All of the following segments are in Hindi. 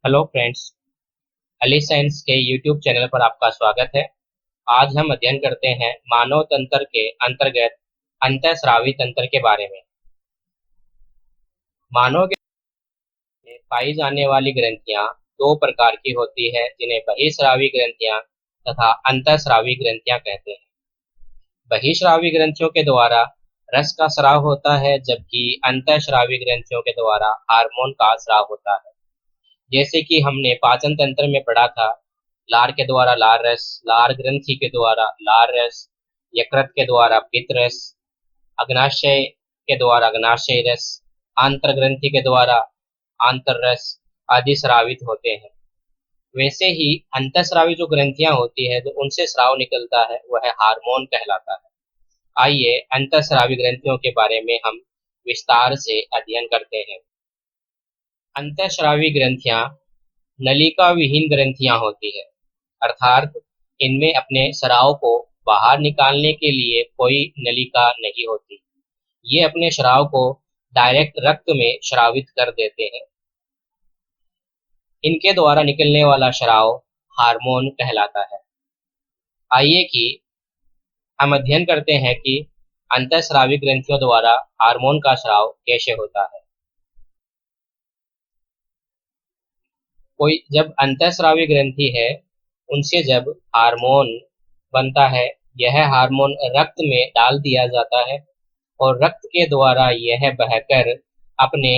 Hello friends. अली साइंस के यूट्यूब चैनल पर आपका स्वागत है। आज हम अध्ययन करते हैं मानव तंत्र के अंतर्गत अंतःस्रावी तंत्र के बारे में। मानव के में पाई जाने वाली ग्रंथियां दो प्रकार की होती है, जिन्हें बहिस्रावी ग्रंथियां तथा अंतःस्रावी ग्रंथियां कहते हैं। बहिस्रावी ग्रंथियों के द्वारा रस का स्राव होता है, जबकि अंतःस्रावी ग्रंथियों के द्वारा हार्मोन का स्राव होता है। जैसे कि हमने पाचन तंत्र में पढ़ा था, लार के द्वारा लार रस, लार ग्रंथि के द्वारा लार रस, यकृत के द्वारा पित्त रस, अग्नाशय के द्वारा अग्नाशय रस, आंतर ग्रंथि के द्वारा आंतर रस आदि स्रावित होते हैं। वैसे ही अंतःस्रावी जो ग्रंथियां होती है, जो उनसे स्राव निकलता है, वह हार्मोन कहलाता है। आइए अंतःस्रावी ग्रंथियों के बारे में हम विस्तार से अध्ययन करते हैं। अंतःस्रावी ग्रंथियां नलिका विहीन ग्रंथियां होती है, अर्थात इनमें अपने स्राव को बाहर निकालने के लिए कोई नलिका नहीं होती। ये अपने स्राव को डायरेक्ट रक्त में स्रावित कर देते हैं। इनके द्वारा निकलने वाला स्राव हार्मोन कहलाता है। आइए कि हम अध्ययन करते हैं कि अंतःस्रावी ग्रंथियों द्वारा हार्मोन का स्राव कैसे होता है। कोई जब अंतःस्रावी ग्रंथि है, उनसे जब हार्मोन बनता है, यह हार्मोन रक्त में डाल दिया जाता है और रक्त के द्वारा यह बहकर अपने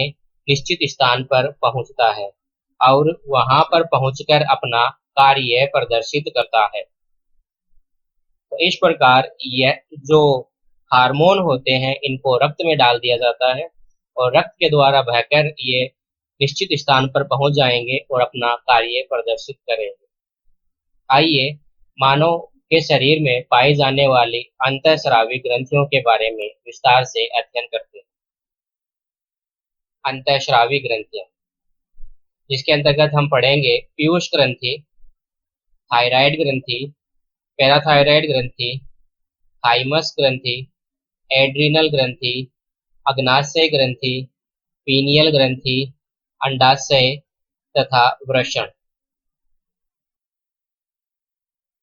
निश्चित स्थान पर पहुंचता है और वहां पर पहुंचकर अपना कार्य प्रदर्शित करता है। तो इस प्रकार यह जो हार्मोन होते हैं, इनको रक्त में डाल दिया जाता है और रक्त के द्वारा बहकर ये निश्चित स्थान पर पहुंच जाएंगे और अपना कार्य प्रदर्शित करेंगे। आइए मानव के शरीर में पाई जाने वाली अंतःस्रावी ग्रंथियों के बारे में विस्तार से अध्ययन करते हैं। अंतःस्रावी ग्रंथियां, जिसके अंतर्गत हम पढ़ेंगे पीयूष ग्रंथि, थायराइड ग्रंथि, पैराथायराइड ग्रंथि, थाइमस ग्रंथि, एड्रिनल ग्रंथि, अग्नाशय ग्रंथि, पीनियल ग्रंथि, अंडाशय तथा वृषण।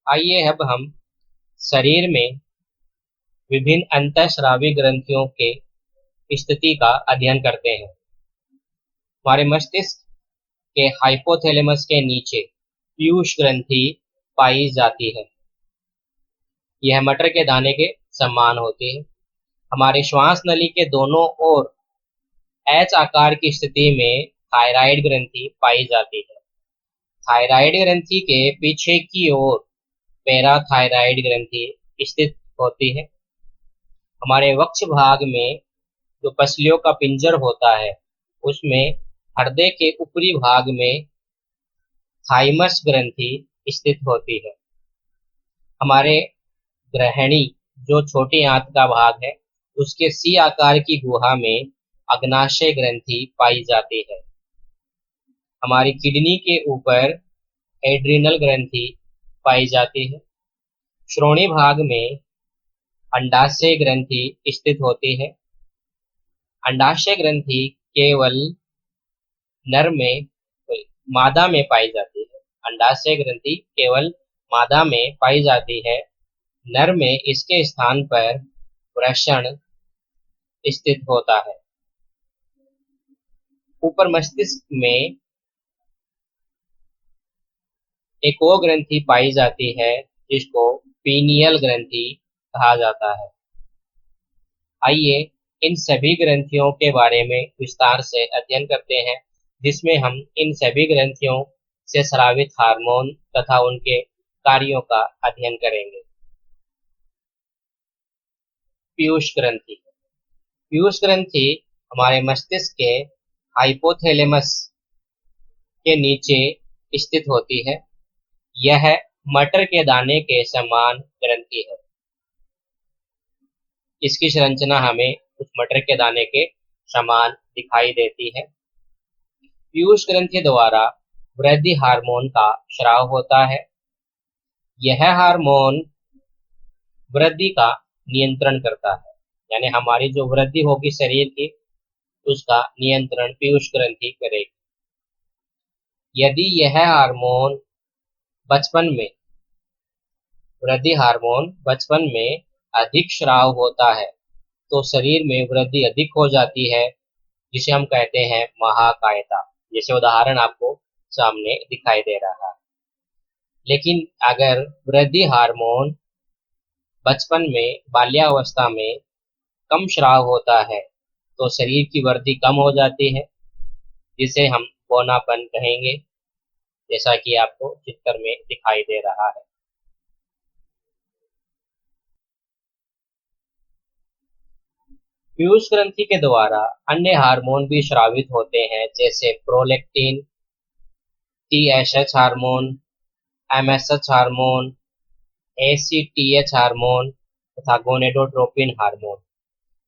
आइए अब हम शरीर में विभिन्न अंतःस्रावी ग्रंथियों के स्थिति का अध्ययन करते हैं। हमारे मस्तिष्क के हाइपोथैलेमस के नीचे पीयूष ग्रंथि पाई जाती है। यह मटर के दाने के समान होती है। हमारे श्वास नली के दोनों ओर एच आकार की स्थिति में थायराइड ग्रंथि पाई जाती है। थायराइड ग्रंथि के पीछे की ओर पैराथायराइड ग्रंथि स्थित होती है। हमारे वक्ष भाग में जो पसलियों का पिंजर होता है, उसमें हृदय के ऊपरी भाग में थाइमस ग्रंथि स्थित होती है। हमारे ग्रहणी जो छोटी आंत का भाग है, उसके सी आकार की गुहा में अग्नाशय ग्रंथि पाई जाती है। हमारी किडनी के ऊपर एड्रिनल ग्रंथि पाई जाती है। श्रोणि भाग में अंडाशय ग्रंथि स्थित होती है। अंडाशय ग्रंथि केवल नर में मादा में पाई जाती है। अंडाशय ग्रंथि केवल मादा में पाई जाती है। नर में इसके स्थान पर वृषण स्थित होता है। ऊपर मस्तिष्क में एक और ग्रंथि पाई जाती है, जिसको पीनियल ग्रंथि कहा जाता है। आइए इन सभी ग्रंथियों के बारे में विस्तार से अध्ययन करते हैं, जिसमें हम इन सभी ग्रंथियों से स्रावित हार्मोन तथा उनके कार्यों का अध्ययन करेंगे। पीयूष ग्रंथि। पीयूष ग्रंथि हमारे मस्तिष्क के हाइपोथैलेमस के नीचे स्थित होती है। यह मटर के दाने के समान ग्रंथि है। इसकी संरचना हमें उस मटर के दाने के समान दिखाई देती है। पीयूष ग्रंथि द्वारा वृद्धि हार्मोन का स्राव होता है। यह हार्मोन वृद्धि का नियंत्रण करता है, यानी हमारी जो वृद्धि होगी शरीर की, उसका नियंत्रण पीयूष ग्रंथि करेगी। यदि यह हार्मोन बचपन में वृद्धि हार्मोन बचपन में अधिक स्राव होता है तो शरीर में वृद्धि अधिक हो जाती है, जिसे हम कहते हैं महाकायता। जैसे उदाहरण आपको सामने दिखाई दे रहा है। लेकिन अगर वृद्धि हार्मोन बचपन में बाल्यावस्था में कम स्राव होता है तो शरीर की वृद्धि कम हो जाती है, जिसे हम बौनापन कहेंगे, जैसा कि आपको चित्र में दिखाई दे रहा है। पीयूष ग्रंथि के द्वारा अन्य हार्मोन भी स्रावित होते हैं, जैसे prolactin, TSH hormone, MSH hormone, ACTH hormone तथा गोनेडोट्रोपिन हार्मोन।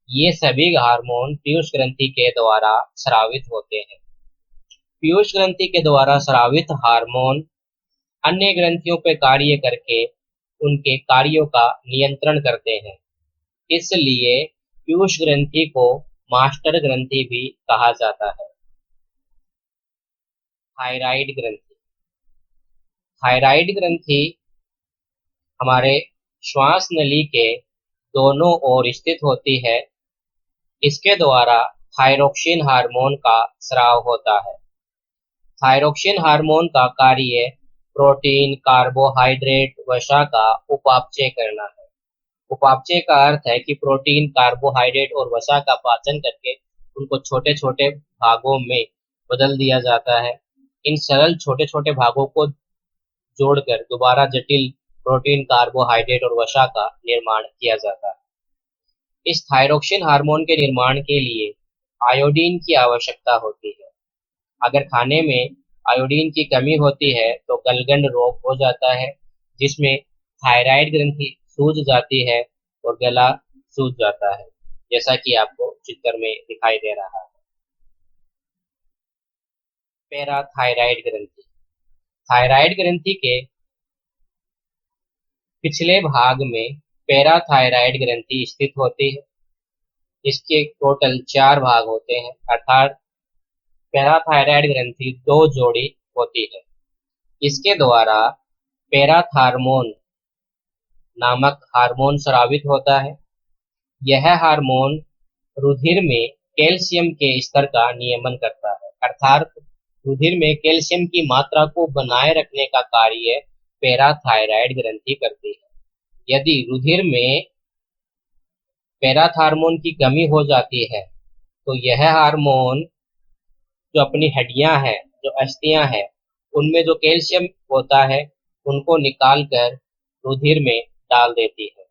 ये सभी हार्मोन पीयूष ग्रंथि के द्वारा स्रावित होते हैं। पीयूष ग्रंथि के द्वारा स्रावित हार्मोन अन्य ग्रंथियों पर कार्य करके उनके कार्यों का नियंत्रण करते हैं। इसलिए पीयूष ग्रंथि को मास्टर ग्रंथि भी कहा जाता है। थायराइड ग्रंथि। थायराइड ग्रंथि हमारे श्वास नली के दोनों ओर स्थित होती है। इसके द्वारा थायरोक्सिन हार्मोन का स्राव होता है। थायरोक्सिन हार्मोन का कार्य प्रोटीन, कार्बोहाइड्रेट, वसा का उपापचय करना है। उपापचय का अर्थ है कि प्रोटीन, कार्बोहाइड्रेट और वसा का पाचन करके उनको छोटे छोटे भागों में बदल दिया जाता है। इन सरल छोटे छोटे भागों को जोड़कर दोबारा जटिल प्रोटीन, कार्बोहाइड्रेट और वसा का निर्माण किया जाता है। इस थायरोक्सिन हार्मोन के निर्माण के लिए आयोडीन की आवश्यकता होती है। अगर खाने में आयोडीन की कमी होती है तो गलगंड रोग हो जाता है, जिसमें थायराइड ग्रंथि सूज जाती है और गला सूज जाता है, जैसा कि आपको चित्र में दिखाई दे रहा है। पैराथायराइड ग्रंथि। थायराइड ग्रंथि के पिछले भाग में पैराथायराइड ग्रंथि स्थित होती है। इसके टोटल 4 भाग होते हैं, अर्थात पैराथायराइड ग्रंथि 2 जोड़ी होती है। इसके द्वारा पैराथार्मोन नामक हार्मोन स्रावित होता है। यह हार्मोन रुधिर में कैल्शियम के स्तर का नियमन करता है, अर्थात रुधिर में कैल्शियम की मात्रा को बनाए रखने का कार्य पैराथायराइड ग्रंथि करती है। यदि रुधिर में पैराथार्मोन की कमी हो जाती है तो यह हार्मोन जो अपनी हड्डियां हैं, जो अस्थियां हैं, उनमें जो कैल्शियम होता है उनको निकाल कर रुधिर में डाल देती है।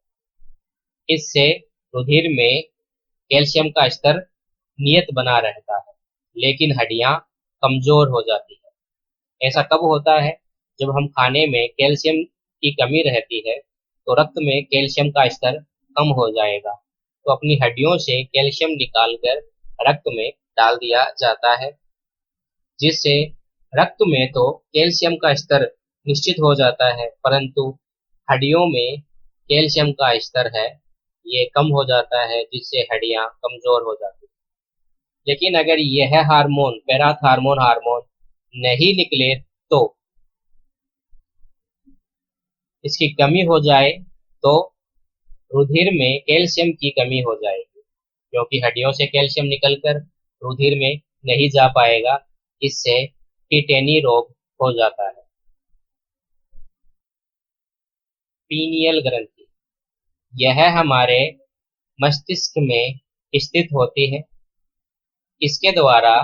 इससे रुधिर में कैल्शियम का स्तर नियत बना रहता है, लेकिन हड्डियां कमजोर हो जाती है। ऐसा कब होता है? जब हम खाने में कैल्शियम की कमी रहती है तो रक्त में कैल्शियम का स्तर कम हो जाएगा, तो अपनी हड्डियों से कैल्शियम निकालकर रक्त में डाल दिया जाता है, जिससे रक्त में तो कैल्शियम का स्तर निश्चित हो जाता है, परंतु हड्डियों में कैल्शियम का स्तर है ये कम हो जाता है, जिससे हड्डियां कमजोर हो जाती हैं। लेकिन अगर यह हार्मोन पैराथार्मोन हार्मोन नहीं निकले तो इसकी कमी हो जाए तो रुधिर में कैल्शियम की कमी हो जाएगी, क्योंकि हड्डियों से कैल्शियम निकलकर रुधिर में नहीं जा पाएगा। इससे टिटेनी रोग हो जाता है। पीनियल ग्रंथि। यह हमारे मस्तिष्क में स्थित होती है। इसके द्वारा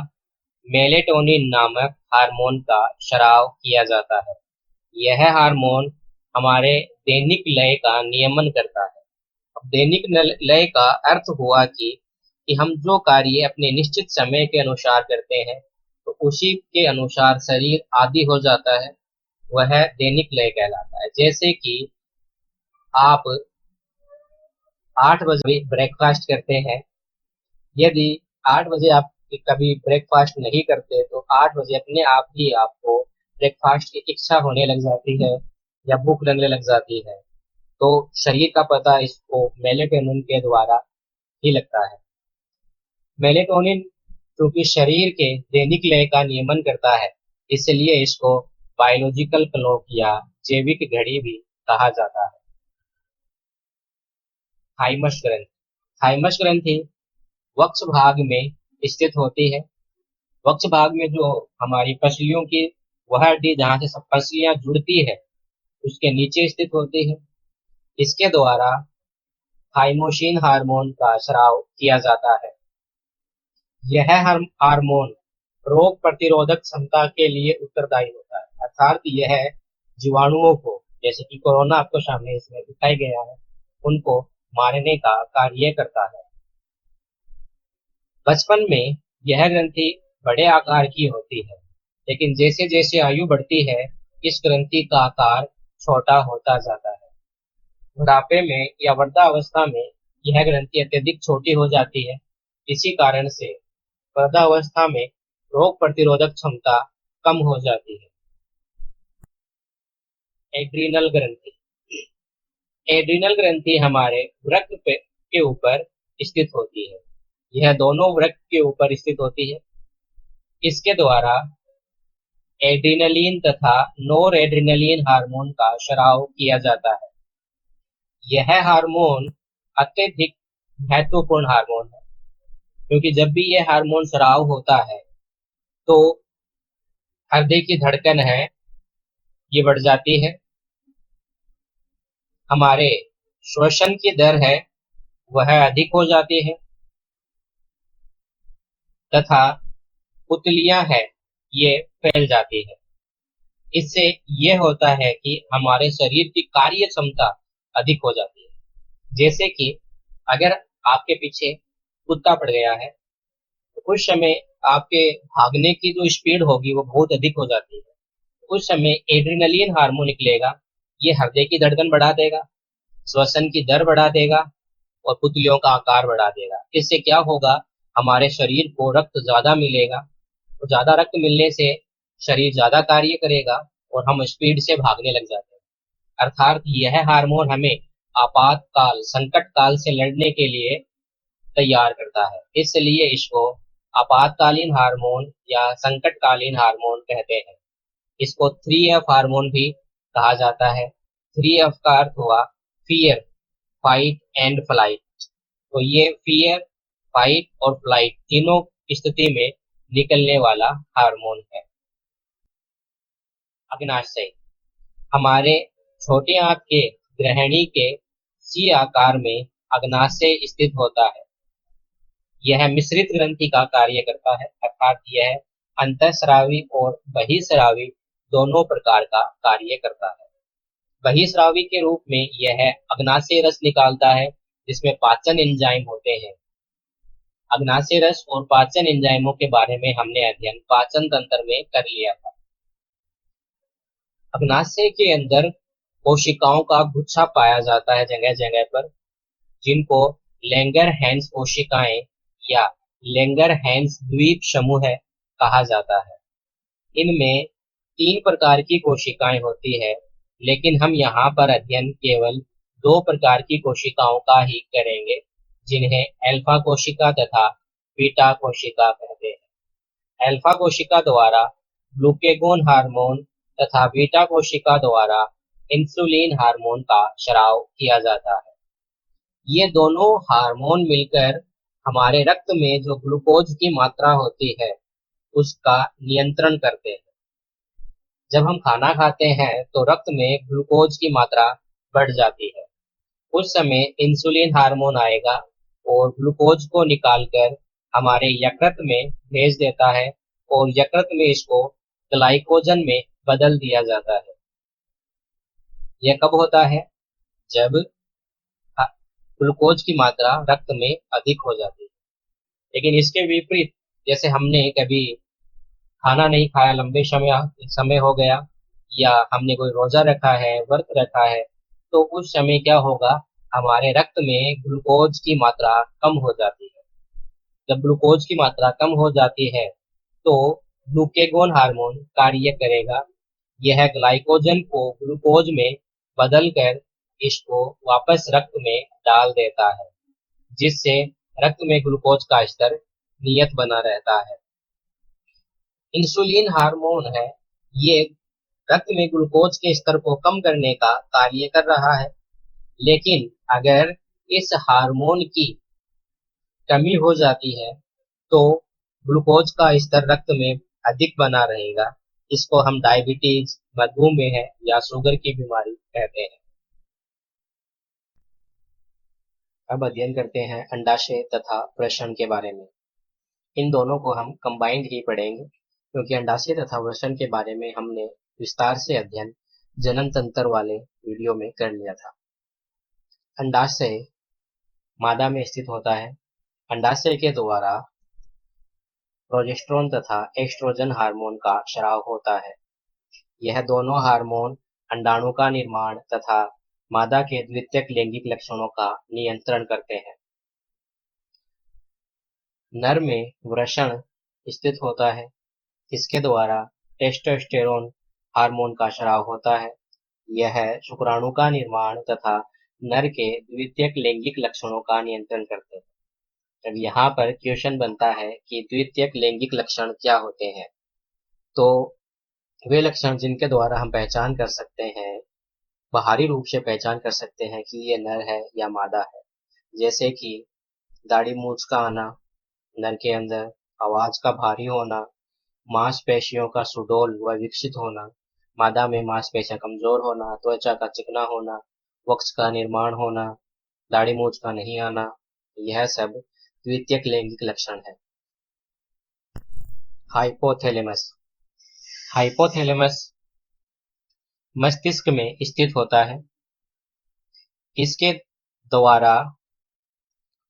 मेलेटोनिन नामक हार्मोन का स्राव किया जाता है। यह हार्मोन हमारे दैनिक लय का नियमन करता है। अब दैनिक लय का अर्थ हुआ कि हम जो कार्य अपने निश्चित समय के अनुसार करते हैं तो उसी के अनुसार शरीर आदि हो जाता है, वह दैनिक लय कहलाता है। जैसे कि आप 8 बजे ब्रेकफास्ट करते हैं, यदि 8 बजे आप कभी ब्रेकफास्ट नहीं करते तो 8 बजे अपने आप ही आपको ब्रेकफास्ट की इच्छा होने लग जाती है या भूख लगने लग जाती है। तो शरीर का पता इसको मेलेटोनिन के द्वारा ही लगता है। मेलेटोनिन क्योंकि शरीर के दैनिक लय का नियमन करता है, इसलिए इसको बायोलॉजिकल क्लॉक या जैविक घड़ी भी कहा जाता है। थाइमस ग्रंथि। थाइमस ग्रंथि वक्ष भाग में स्थित होती है। वक्ष भाग में जो हमारी पसलियों की वह हड्डी जहाँ से सब पसलियां जुड़ती है उसके नीचे स्थित होती है। इसके द्वारा थाइमोसिन हार्मोन का स्राव किया जाता है। यह हार्मोन रोग प्रतिरोधक क्षमता के लिए उत्तरदायी होता है, अर्थात यह जीवाणुओं को, जैसे कि कोरोना आपको सामने इसमें दिखाई गया है, उनको मारने का कार्य करता है। बचपन में यह ग्रंथि बड़े आकार की होती है, लेकिन जैसे जैसे आयु बढ़ती है इस ग्रंथि का आकार छोटा होता जाता है। बुढ़ापे में या वृद्धावस्था में यह ग्रंथि अत्यधिक छोटी हो जाती है। इसी कारण से वृद्धावस्था में रोग प्रतिरोधक क्षमता कम हो जाती है। एड्रीनल ग्रंथि। एड्रीनल ग्रंथि हमारे वृक्क के ऊपर स्थित होती है। यह दोनों वृक्क के ऊपर स्थित होती है। इसके द्वारा एड्रीनलिन तथा नोर एड्रीनलिन हार्मोन का स्राव किया जाता है। यह हार्मोन अत्यधिक महत्वपूर्ण हार्मोन है, क्योंकि जब भी यह हार्मोन स्राव होता है तो हृदय की धड़कन है ये बढ़ जाती है, हमारे श्वसन की दर है वह अधिक हो जाती है तथा पुतलियां है ये फैल जाती है। इससे यह होता है कि हमारे शरीर की कार्य क्षमता अधिक हो जाती है। जैसे कि अगर आपके पीछे कुत्ता पड़ गया है तो उस समय आपके भागने की जो स्पीड होगी वो बहुत अधिक हो जाती है। उस समय एड्रेनलिन हार्मोन निकलेगा, ये हृदय की धड़कन बढ़ा देगा, श्वसन की दर बढ़ा देगा और पुतलियों का आकार बढ़ा देगा। इससे क्या होगा, हमारे शरीर को रक्त ज्यादा मिलेगा, तो ज्यादा रक्त मिलने से शरीर ज्यादा कार्य करेगा और हम स्पीड से भागने लग जाते हैं। अर्थात यह हार्मोन हमें आपातकाल संकट काल से लड़ने के लिए तैयार करता है। इसलिए इसको आपातकालीन हार्मोन या संकटकालीन हार्मोन कहते हैं। इसको 3F हार्मोन भी कहा जाता है। 3F का अर्थ हुआ फियर, फाइट एंड फ्लाइट। तो ये फियर, फाइट और फ्लाइट तीनों स्थिति में निकलने वाला हार्मोन है। अग्नाशय हमारे छोटे आंत के ग्रहणी के सी आकार में अग्नाशय स्थित होता है। यह मिश्रित ग्रंथि का कार्य करता है, अर्थात यह अंतःस्रावी और बहिःस्रावी दोनों प्रकार का कार्य करता है। बहिःस्रावी के रूप में यह अग्नाशय रस निकालता है जिसमें पाचन एंजाइम होते हैं। अग्नाशय रस और पाचन एंजाइमों के बारे में हमने अध्ययन पाचन तंत्र में कर लिया था। अग्नाशय के अंदर कोशिकाओं का गुच्छा पाया जाता है जगह जगह पर, जिनको लैंगरहैंस कोशिकाएं या लैंगरहैंस द्वीप समूह कहा जाता है। इनमें 3 प्रकार की कोशिकाएं होती है, लेकिन हम यहाँ पर अध्ययन केवल 2 प्रकार की कोशिकाओं का ही करेंगे, जिन्हें अल्फा कोशिका तथा बीटा कोशिका कहते हैं। अल्फा कोशिका द्वारा ग्लूकेगोन हार्मोन तथा बीटा कोशिका द्वारा इंसुलिन हार्मोन का स्राव किया जाता है। ये दोनों हार्मोन मिलकर हमारे रक्त में जो ग्लूकोज की मात्रा होती है उसका नियंत्रण करते हैं। जब हम खाना खाते हैं तो रक्त में ग्लूकोज की मात्रा बढ़ जाती है। उस समय इंसुलिन हार्मोन आएगा और ग्लूकोज को निकालकर हमारे यकृत में भेज देता है और यकृत में इसको ग्लाइकोजन में बदल दिया जाता है। यह कब होता है? जब ग्लूकोज की मात्रा रक्त में अधिक हो जाती है। लेकिन इसके विपरीत, जैसे हमने कभी खाना नहीं खाया, लंबे समय हो गया, या हमने कोई रोजा रखा है, व्रत रखा है, तो उस समय क्या होगा, हमारे रक्त में ग्लूकोज की मात्रा कम हो जाती है। जब ग्लूकोज की मात्रा कम हो जाती है तो ग्लूकेगोन हार्मोन कार्य करेगा। यह ग्लाइकोजन को ग्लूकोज में बदलकर इसको वापस रक्त में डाल देता है, जिससे रक्त में ग्लूकोज का स्तर नियत बना रहता है। इंसुलिन हार्मोन है, ये रक्त में ग्लूकोज के स्तर को कम करने का कार्य कर रहा है। लेकिन अगर इस हार्मोन की कमी हो जाती है तो ग्लूकोज का स्तर रक्त में अधिक बना रहेगा। इसको हम डायबिटीज, मधुमेह या शुगर की बीमारी कहते हैं। अब अध्ययन करते हैं अंडाशय तथा वृषण के बारे में। इन दोनों को हम कंबाइंड ही पढ़ेंगे, क्योंकि अंडाशय तथा वृषण के बारे में हमने विस्तार से अध्ययन जनन तंत्र वाले वीडियो में कर लिया था। अंडाशय मादा में स्थित होता है। अंडाशय के द्वारा प्रोजेस्टेरोन तथा एस्ट्रोजन हार्मोन का स्राव होता है। यह दोनों हार्मोन अंडाणु का निर्माण तथा मादा के द्वितीयक लैंगिक लक्षणों का नियंत्रण करते हैं। नर में वृषण स्थित होता है। इसके द्वारा टेस्टोस्टेरोन हार्मोन का स्राव होता है। यह शुक्राणु का निर्माण तथा नर के द्वितीयक लैंगिक लक्षणों का नियंत्रण करते हैं। अब यहाँ पर क्वेश्चन बनता है कि द्वितीयक लैंगिक लक्षण क्या होते हैं। तो वे लक्षण जिनके द्वारा हम पहचान कर सकते हैं, बाहरी रूप से पहचान कर सकते हैं कि ये नर है या मादा है, जैसे कि दाढ़ी मूंछ का आना नर के अंदर, आवाज का भारी होना, मांसपेशियों का सुडौल व विकसित होना, मादा में मांसपेशियां कमजोर होना, त्वचा का चिकना होना, वक्ष का निर्माण होना, दाढ़ी मूंछ का नहीं आना, यह सब द्वितीयक लैंगिक लक्षण है। हाइपोथैलेमस हाइपोथैलेमस मस्तिष्क में स्थित होता है। इसके द्वारा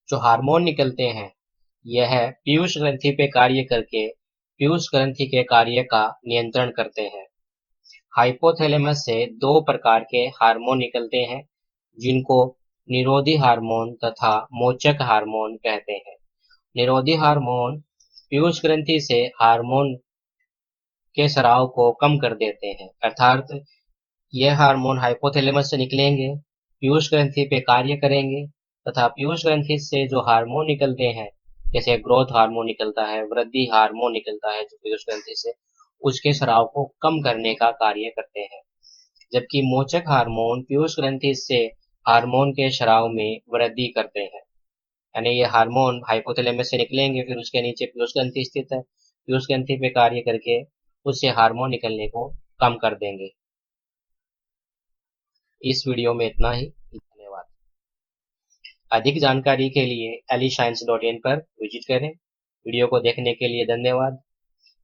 जो हार्मोन निकलते हैं, यह पीयूष ग्रंथि पे कार्य करके पीयूष ग्रंथि के कार्य का नियंत्रण करते हैं। हाइपोथैलेमस से दो प्रकार के हार्मोन निकलते हैं, जिनको निरोधी हार्मोन तथा मोचक हार्मोन कहते हैं। निरोधी हार्मोन पीयूष ग्रंथि से हार्मोन के स्राव को कम कर देते हैं, अर्थात यह हार्मोन हाइपोथैलेमस से निकलेंगे, पीयूष ग्रंथि पे कार्य करेंगे तथा पीयूष ग्रंथि से जो हार्मोन निकलते हैं, जैसे ग्रोथ हार्मोन निकलता है, वृद्धि हार्मोन निकलता है जो पीयूष ग्रंथि से, उसके स्राव को कम करने का कार्य करते हैं। जबकि मोचक हार्मोन पीयूष ग्रंथि से हार्मोन के स्राव में वृद्धि करते हैं। यानी ये हार्मोन हाइपोथैलेमस से निकलेंगे, फिर उसके नीचे पीयूष ग्रंथि स्थित है, पीयूष ग्रंथि पे कार्य करके उससे हार्मोन निकलने को कम कर देंगे। इस वीडियो में इतना ही। धन्यवाद। अधिक जानकारी के लिए aliscience.in पर विजिट करें। वीडियो को देखने के लिए धन्यवाद।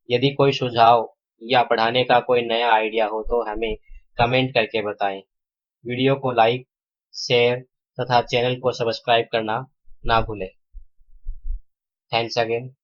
यदि कोई सुझाव या पढ़ाने का कोई नया आइडिया हो तो हमें कमेंट करके बताएं। वीडियो को लाइक, शेयर तथा चैनल को सब्सक्राइब करना ना भूलें। Thanks again.